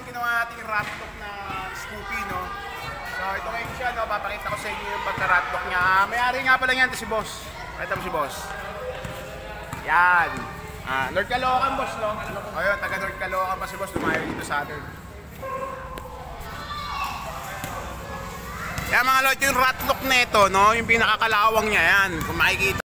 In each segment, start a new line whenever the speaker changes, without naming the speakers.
ginawa nating ratlock na Scoopy, no? So ito ngayon siya, no? Papakita ko sa inyo yung pagka-ratlock niya. May-ari nga pala yan, ito si boss. Ito mo si boss. Yan. North Caloocan, boss, no? Ayun, taga North Caloocan pa si boss, lumayo dito sa atin. Yan mga lord, yung ratlock nito, no? Yung pinakakalawang niya, yan. Kung makikita.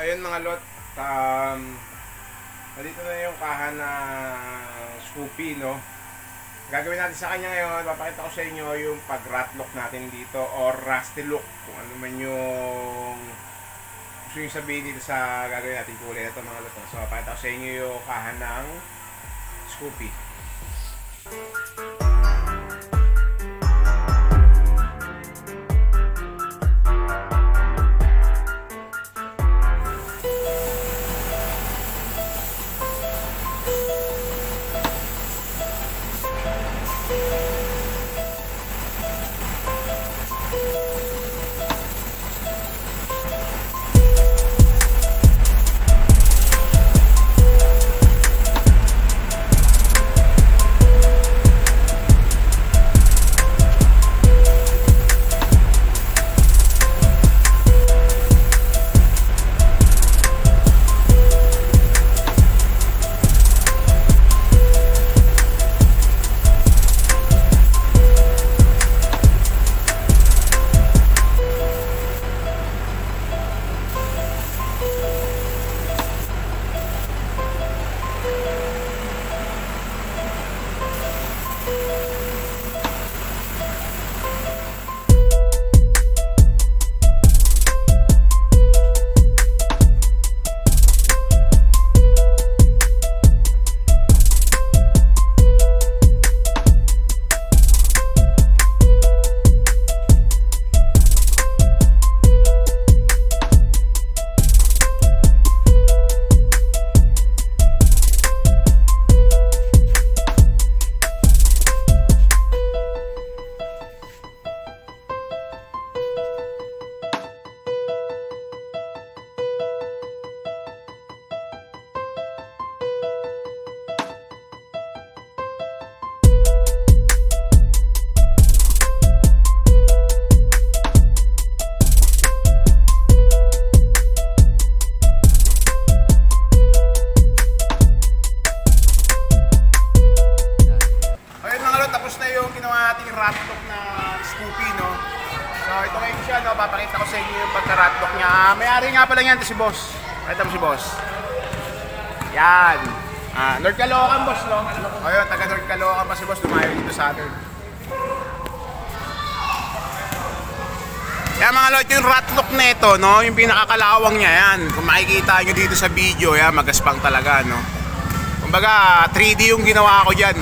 Ayun mga lot, nandito na yung kaha na Scoopy, no? Gagawin natin sa kanya ngayon, papakita ko sa inyo yung pag-ratlock natin dito or rusty look, kung ano man yung gusto nyo sabihin dito sa gagawin natin kulay. Ito mga lot, so papakita ko sa inyo yung kaha ng Scoopy. Ratlock na Scoopy, no? So ito ngayon siya, no? Papakita ko sa inyo yung pagka-ratlock niya. May-ari nga pala yan, ito si boss. Ito mo si boss. Yan. North Caloocan, boss, no? Ayun, taga North Caloocan pa si boss, lumayo dito sa atin. Yan mga lord, yung ratlock nito, no? Yung pinakakalawang niya, yan. Kung makikita nyo dito sa video, yan, magaspang talaga, no? Kumbaga, 3D yung ginawa ko dyan.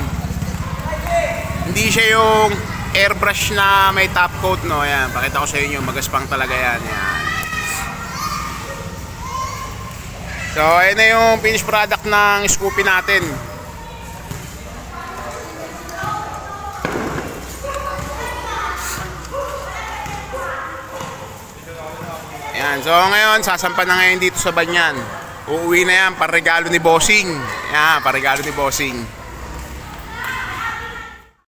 Hindi siya yung airbrush na may top coat, no? Ayan, pakita ko sa inyo, magaspang talaga yan. Ayan. So, ayan na yung finished product ng Scoopy natin. Ayan, so ngayon, sasampan na ngayon dito sa Banyan. Uuwi na yan, para regalo ni Bossing. Ayan, para regalo ni Bossing.